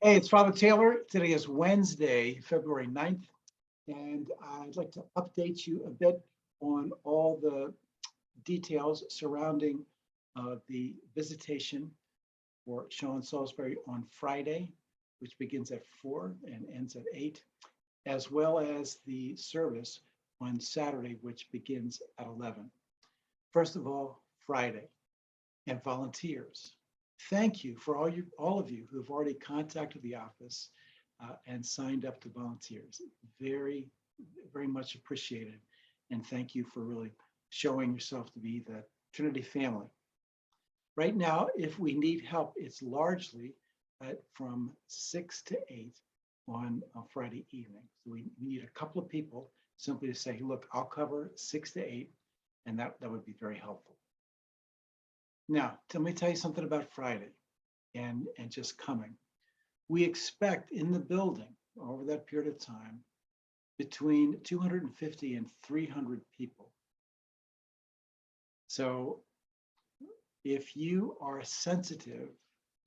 Hey, it's Father Taylor. Today is Wednesday, February 9th, and I'd like to update you a bit on all the details surrounding the visitation for Sean Salisbury on Friday, which begins at 4 and ends at 8, as well as the service on Saturday, which begins at 11. First of all, Friday and volunteers. Thank you for all of you who have already contacted the office and signed up to volunteers. Very, very much appreciated. And thank you for really showing yourself to be the Trinity family. Right now, if we need help, it's largely from 6 to 8 on a Friday evening. So we need a couple of people simply to say, hey, look, I'll cover 6 to 8, and that would be very helpful. Now, let me tell you something about Friday and just coming. We expect in the building over that period of time between 250 and 300 people. So if you are sensitive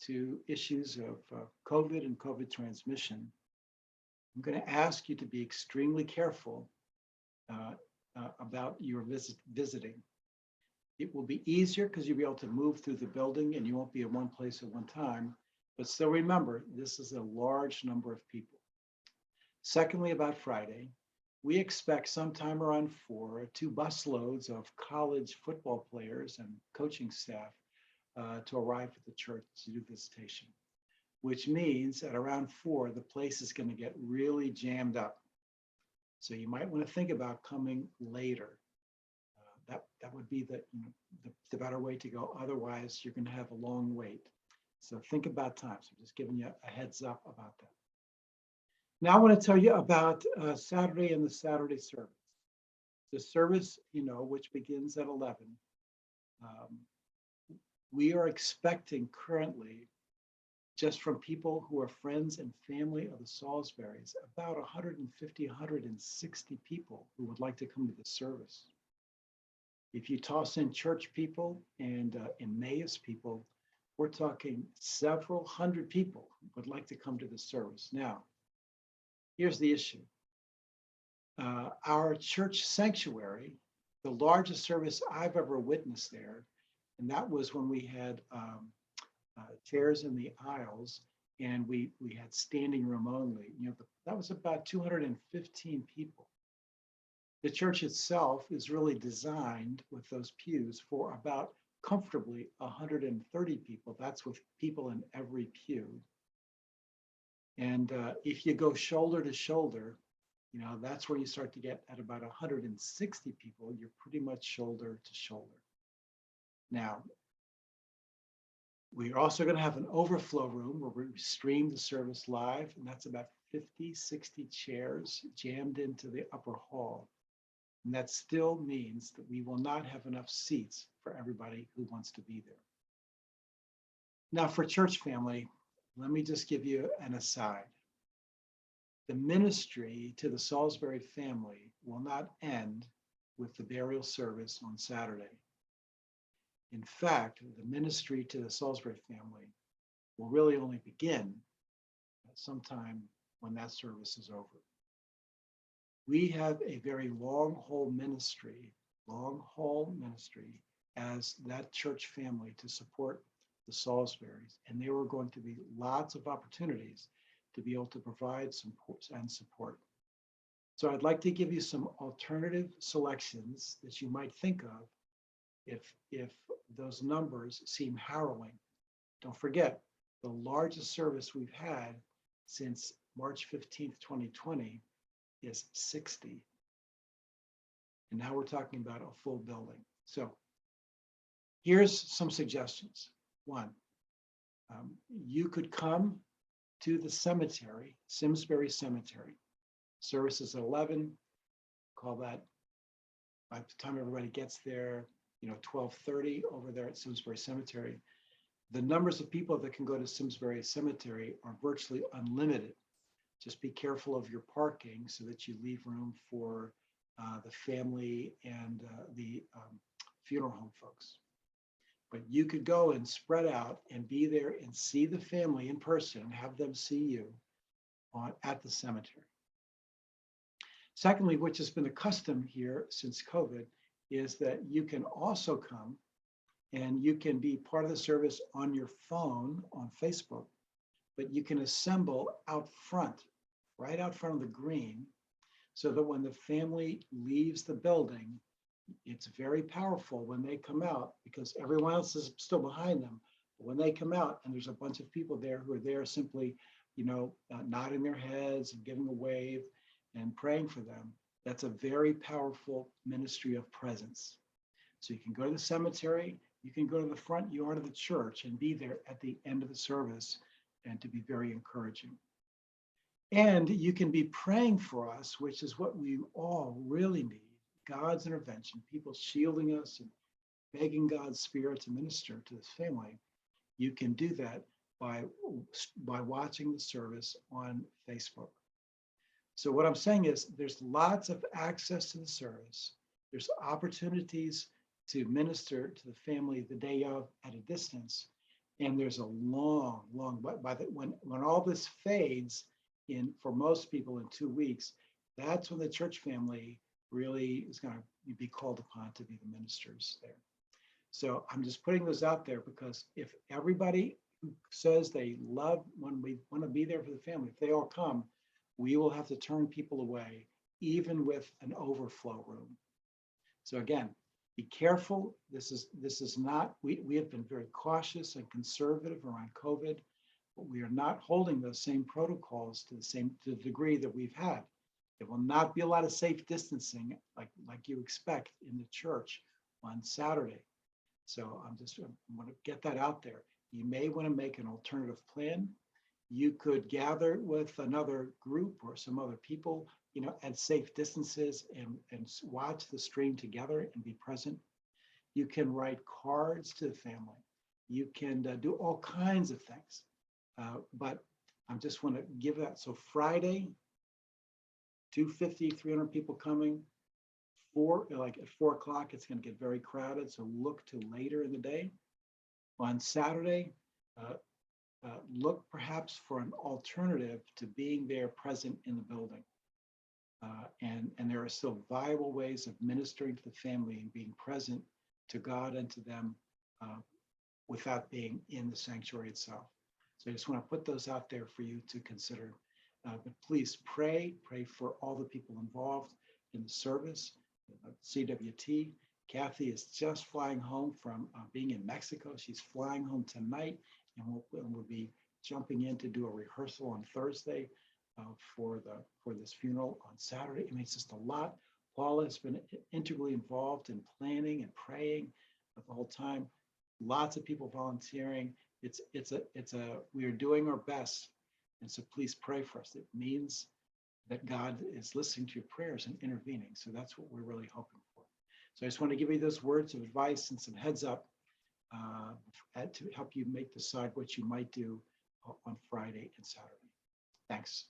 to issues of COVID and COVID transmission, I'm going to ask you to be extremely careful about your visiting. It will be easier because you'll be able to move through the building and you won't be in one place at one time. But still remember, this is a large number of people. Secondly, about Friday, we expect sometime around 4, 2 bus loads of college football players and coaching staff to arrive at the church to do visitation, which means at around 4, the place is going to get really jammed up. So you might want to think about coming later. That would be the better way to go. Otherwise, you're going to have a long wait. So think about time. So I'm just giving you a heads up about that. Now I want to tell you about Saturday and the Saturday service. The service, which begins at 11. We are expecting currently, just from people who are friends and family of the Salisburys, about 150, 160 people who would like to come to the service. If you toss in church people and Emmaus people, we're talking several hundred people would like to come to the service. Now, here's the issue. Our church sanctuary, the largest service I've ever witnessed there, and that was when we had chairs in the aisles and we had standing room only. That was about 215 people. The church itself is really designed with those pews for about comfortably 130 people. That's with people in every pew. And if you go shoulder to shoulder, that's where you start to get at about 160 people. You're pretty much shoulder to shoulder. Now, we're also going to have an overflow room where we stream the service live, and that's about 50, 60 chairs jammed into the upper hall. And that still means that we will not have enough seats for everybody who wants to be there. Now, for church family, let me just give you an aside. The ministry to the Salisbury family will not end with the burial service on Saturday. In fact, the ministry to the Salisbury family will really only begin sometime when that service is over. We have a very long haul ministry as that church family to support the Salisburys. And there were going to be lots of opportunities to be able to provide support. So I'd like to give you some alternative selections that you might think of if those numbers seem harrowing. Don't forget, the largest service we've had since March 15th, 2020 is 60. And now we're talking about a full building. So here's some suggestions. One, you could come to the cemetery, Salisbury Cemetery. Service is at 11. Call that, by the time everybody gets there, 12:30 over there at Salisbury Cemetery. The numbers of people that can go to Salisbury Cemetery are virtually unlimited. Just be careful of your parking so that you leave room for the family and the funeral home folks. but you could go and spread out and be there and see the family in person and have them see you at the cemetery. Secondly, which has been the custom here since COVID, is that you can also come and you can be part of the service on your phone on Facebook, but you can assemble out front, right out front of the green, so that when the family leaves the building, it's very powerful when they come out because everyone else is still behind them. But when they come out and there's a bunch of people there who are there simply, nodding their heads and giving a wave and praying for them, that's a very powerful ministry of presence. So you can go to the cemetery, you can go to the front yard of the church and be there at the end of the service and to be very encouraging. And you can be praying for us, which is what we all really need, God's intervention, people shielding us and begging God's Spirit to minister to this family. You can do that by watching the service on Facebook. So what I'm saying is there's lots of access to the service. There's opportunities to minister to the family the day of at a distance. And there's a long, when all this fades for most people in 2 weeks, that's when the church family really is going to be called upon to be the ministers there. So I'm just putting those out there because if everybody who says they love when we want to be there for the family, if they all come, we will have to turn people away, even with an overflow room. So again, be careful. This is not, we have been very cautious and conservative around COVID, but we are not holding those same protocols to the degree that we've had. There will not be a lot of safe distancing like you expect in the church on Saturday. So I want to get that out there. You may want to make an alternative plan. You could gather with another group or some other people, at safe distances and watch the stream together and be present. You can write cards to the family. You can do all kinds of things. But I just want to give that. So Friday, 250, 300 people coming. At 4 o'clock, it's going to get very crowded. So look to later in the day. On Saturday, look perhaps for an alternative to being there present in the building. And there are still viable ways of ministering to the family and being present to God and to them without being in the sanctuary itself. So I just want to put those out there for you to consider. But please pray for all the people involved in the service. CWT. Kathy is just flying home from being in Mexico. She's flying home tonight, and we'll be jumping in to do a rehearsal on Thursday for this funeral on Saturday. I mean, it's just a lot. Paula has been integrally involved in planning and praying the whole time. Lots of people volunteering. We are doing our best, and so please pray for us. It means that God is listening to your prayers and intervening. So that's what we're really hoping for. So I just want to give you those words of advice and some heads up to help you decide what you might do on Friday and Saturday. Thanks.